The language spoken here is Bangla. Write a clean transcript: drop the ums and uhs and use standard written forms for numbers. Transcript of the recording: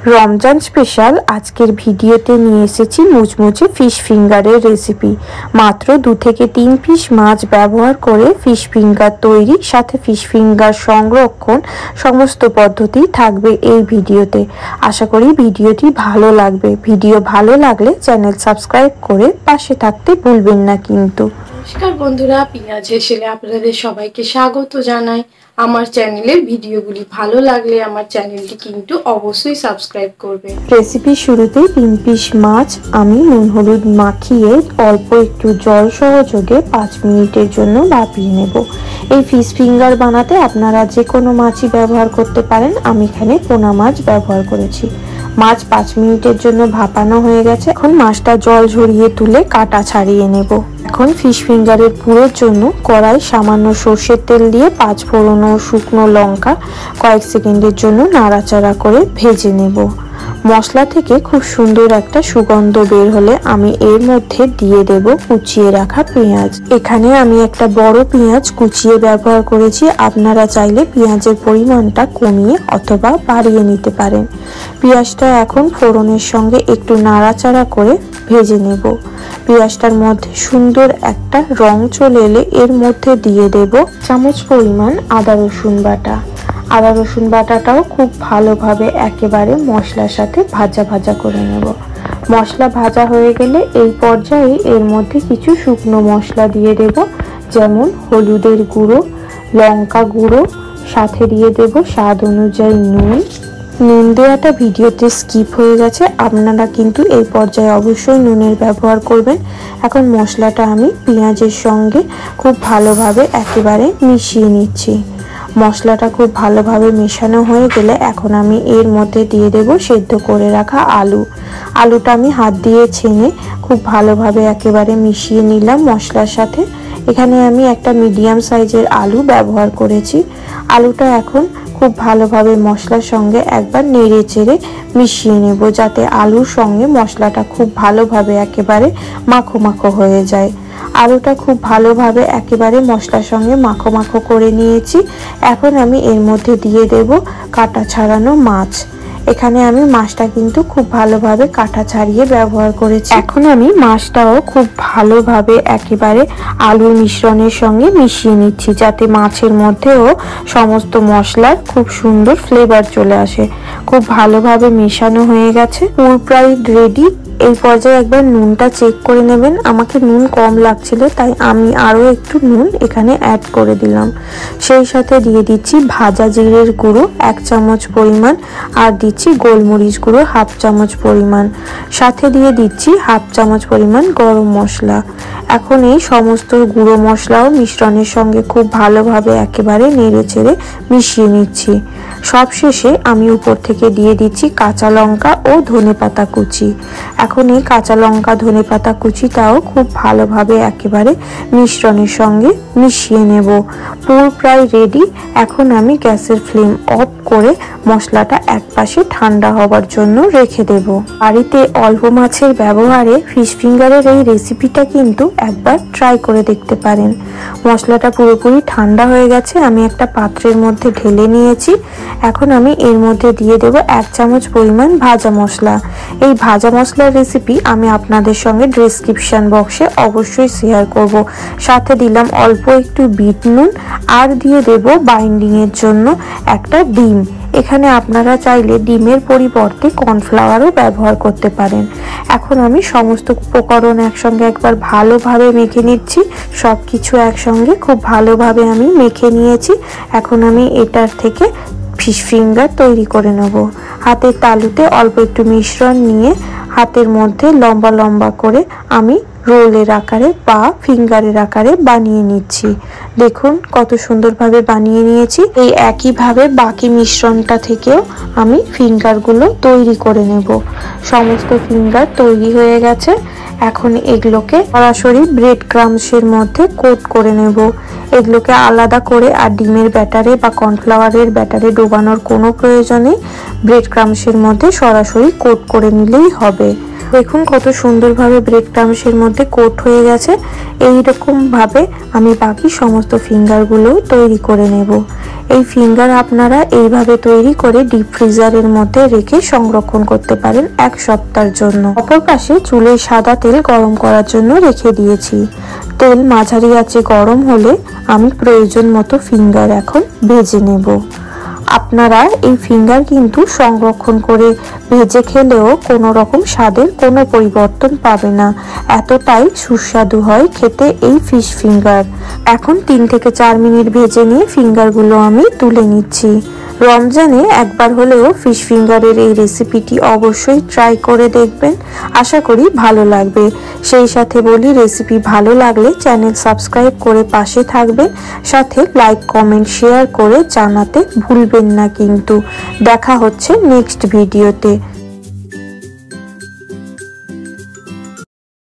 রমজান স্পেশাল আজকের ভিডিওতে নিয়ে এসেছি মুচমুচে ফিশ ফিঙ্গারের রেসিপি। মাত্র 2 থেকে 3 পিস মাছ ব্যবহার করে ফিশ ফিঙ্গার তৈরি, সাথে ফিশ ফিঙ্গার সংরক্ষণ, সমস্ত পদ্ধতি থাকবে এই ভিডিওতে। আশা করি ভিডিওটি ভালো লাগবে। ভিডিও ভালো লাগলে চ্যানেল সাবস্ক্রাইব করে পাশে থাকতে ভুলবেন না কিন্তু। নমস্কার বন্ধুরা, পিঁয়াজ হেসেলে আপনাদের সবাইকে স্বাগত জানাই। আমার চ্যানেলের ভিডিওগুলি ভালো লাগলে আমার চ্যানেলটি কিন্তু অবশ্যই সাবস্ক্রাইব করবেন। রেসিপি শুরুতে 3 পিস মাছ আমি নুন হলুদ মাখিয়ে অল্প একটু জল সহযোগে 5 মিনিটের জন্য ভাপিয়ে নেব। এই ফিশ ফিঙ্গার বানাতে আপনারা যে কোনো মাছই ব্যবহার করতে পারেন। আমি এখানে পোনা মাছ ব্যবহার করেছি। মাছ 5 মিনিটের জন্য ভাপানো হয়ে গেছে। এখন মাছটা জল ঝরিয়ে তুলে কাটা ছাড়িয়ে নেব। এখন ফিশ ফিঙ্গারের পুরের জন্য কড়াই সামান্য সর্ষের তেল দিয়ে 5 ফোড়ন ও শুকনো লঙ্কা কয়েক সেকেন্ডের জন্য নাড়াচাড়া করে ভেজে নেব। মশলা থেকে খুব সুন্দর একটা সুগন্ধ বের হলে আমি এর মধ্যে দিয়ে দেব কুচিয়ে রাখা পেঁয়াজ। এখানে আমি একটা বড় পেঁয়াজ কুচিয়ে ব্যবহার করেছি। আপনারা চাইলে পেঁয়াজের পরিমাণটা কমিয়ে অথবা বাড়িয়ে নিতে পারেন। পেঁয়াজটা এখন ফোড়নের সঙ্গে একটু নাড়াচাড়া করে ভেজে নেব। পেঁয়াজটার মধ্যে সুন্দর একটা রং চলে এলে এর মধ্যে দিয়ে দেব চামচ পরিমাণ আদা রসুন বাটা। আদা রসুন বাটাটাও খুব ভালোভাবে একেবারে মশলার সাথে ভাজা ভাজা করে নেব। মশলা ভাজা হয়ে গেলে এই পর্যায়ে এর মধ্যে কিছু শুকনো মশলা দিয়ে দেব, যেমন হলুদের গুঁড়ো, লঙ্কা গুঁড়ো, সাথে দিয়ে দেব স্বাদ অনুযায়ী নুন। নুন দেওয়াটা ভিডিওতে স্কিপ হয়ে গেছে, আপনারা কিন্তু এই পর্যায়ে অবশ্যই নুনের ব্যবহার করবেন। এখন মশলাটা আমি পেঁয়াজের সঙ্গে খুব ভালোভাবে একেবারে মিশিয়ে নিচ্ছি। মশলাটা খুব ভালোভাবে মেশানো হয়ে গেলে এখন আমি এর মধ্যে দিয়ে দেব সেদ্ধ করে রাখা আলু। আলুটা আমি হাত দিয়ে ছেনে খুব ভালোভাবে একেবারে মিশিয়ে নিলাম মশলার সাথে। এখানে আমি একটা মিডিয়াম সাইজের আলু ব্যবহার করেছি। আলুটা এখন খুব ভালোভাবে মশলার সঙ্গে একবার নেড়ে চেড়ে মিশিয়ে নেব, যাতে আলুর সঙ্গে মশলাটা খুব ভালোভাবে একেবারে মাখো মাখো হয়ে যায়। আলুটা খুব ভালোভাবে একেবারে মশলার সঙ্গে মাখো মাখো করে নিয়েছি। এখন আমি এর মধ্যে দিয়ে দেব কাটা ছাড়ানো মাছ। এখানে আমি মাছটা কিন্তু খুব ভালোভাবে কাটা ছাড়িয়ে ব্যবহার করেছি। এখন আমি মাছটাও খুব ভালোভাবে একেবারে আলুর মিশ্রণের সঙ্গে মিশিয়ে নিচ্ছি, যাতে মাছের মধ্যেও সমস্ত মশলার খুব সুন্দর ফ্লেভার চলে আসে। খুব ভালোভাবে মেশানো হয়ে গেছে, পুর প্রায় রেডি। এই পর্যায়ে একবার নুনটা চেক করে নেবেন। আমাকে নুন কম লাগছিল, তাই আমি আরও একটু নুন এখানে অ্যাড করে দিলাম। সেই সাথে দিয়ে দিচ্ছি ভাজা জিরের গুঁড়ো 1 চামচ পরিমাণ, আর দিচ্ছি গোলমরিচ গুঁড়ো 1/2 চামচ পরিমাণ, সাথে দিয়ে দিচ্ছি 1/2 চামচ পরিমাণ গরম মশলা। এখন এই সমস্ত গুঁড়ো মশলাও মিশ্রণের সঙ্গে খুব ভালোভাবে একেবারে নেড়ে চেড়ে মিশিয়ে নিচ্ছি। সবশেষে আমি উপর থেকে দিয়ে দিচ্ছি কাঁচা লঙ্কা ও ধনেপাতা কুচি। এখন এই কাঁচা লঙ্কা ধনেপাতা কুচিটাও খুব ভালোভাবে একেবারে মিশ্রণের সঙ্গে মিশিয়ে নেব। পুর প্রায় রেডি। এখন আমি গ্যাসের ফ্লেম অফ করে মশলাটা একপাশে ঠান্ডা হবার জন্য রেখে দেব। বাড়িতে অল্প মাছের ব্যবহারে ফিশ ফিঙ্গারের এই রেসিপিটা কিন্তু একবার ট্রাই করে দেখতে পারেন। মশলাটা পুরোপুরি ঠান্ডা হয়ে গেছে, আমি একটা পাত্রের মধ্যে ঢেলে নিয়েছি। এখন আমি এর মধ্যে দিয়ে দেব 1 চামচ পরিমাণ ভাজা মশলা। এই ভাজা মশলার রেসিপি আমি আপনাদের সঙ্গে ডেসক্রিপশন বক্সে অবশ্যই শেয়ার করব। সাথে দিলাম অল্প একটু বিট নুন, আর দিয়ে দেব বাইন্ডিং এর জন্য একটা ডিম। এখানে আপনারা চাইলে ডিমের পরিবর্তে কর্নফ্লাওয়ারও ব্যবহার করতে পারেন। এখন আমি সমস্ত উপকরণ একসঙ্গে একবার ভালোভাবে মেখে নিচ্ছি। সব কিছু একসঙ্গে খুব ভালোভাবে আমি মেখে নিয়েছি। এখন আমি এটার থেকে ফিশ ফিঙ্গার তৈরি করে নেব। হাতের তালুতে অল্প একটু মিশ্রণ নিয়ে হাতের মধ্যে লম্বা লম্বা করে আমি রোলের আকারে বা ফিঙ্গারের আকারে বানিয়ে নিচ্ছি। দেখুন কত সুন্দরভাবে বানিয়ে নিয়েছি। এই একইভাবে বাকি মিশ্রণটা থেকেও আমি ফিঙ্গারগুলো তৈরি করে নেব। সমস্ত ফিঙ্গার তৈরি হয়ে গেছে। এখন এগুলোকে সরাসরি ব্রেড ক্রাম্বসের মধ্যে কোট করে নেব। এগুলোকে আলাদা করে আর ডিমের ব্যাটারে বা কর্নফ্লাওয়ারের ব্যাটারে ডোবানোর কোনো প্রয়োজন নেই। ব্রেড ক্রাম্বসের মধ্যে সরাসরি কোট করে নিলেই হবে। দেখুন কত সুন্দরভাবে ব্রেড ক্রাম্বসের মধ্যে কোট হয়ে গেছে। এইরকম ভাবে আমি বাকি সমস্ত ফিঙ্গারগুলো তৈরি করে নেব। এই ফিঙ্গার আপনারা এইভাবে তৈরি করে ডিপ ফ্রিজারের মধ্যে রেখে সংরক্ষণ করতে পারেন 1 সপ্তাহের জন্য। অপর পাশে চুলে সাদা তেল গরম করার জন্য রেখে দিয়েছি। তেল মাঝারি আঁচে গরম হলে আমি প্রয়োজন মতো ফিঙ্গার এখন ভেজে নেব। আপনারা এই ফিঙ্গার কিন্তু সংরক্ষণ করে ভেজে খেলেও কোনো রকম স্বাদের কোনো পরিবর্তন পাবে না, এতটাই সুস্বাদু হয় খেতে এই ফিশ ফিঙ্গার। এখন 3 থেকে 4 মিনিট ভেজে নিয়ে ফিঙ্গারগুলো আমি তুলে নিচ্ছি। রমজানে একবার হলেও ফিশ ফিঙ্গারের এই রেসিপিটি অবশ্যই ট্রাই করে দেখবেন, আশা করি ভালো লাগবে। সেই সাথে বলি, রেসিপি ভালো লাগলে চ্যানেল সাবস্ক্রাইব করে পাশে থাকবেন, সাথে লাইক কমেন্ট শেয়ার করে জানাতে ভুলবেন না কিন্তু। দেখা হচ্ছে নেক্সট ভিডিওতে।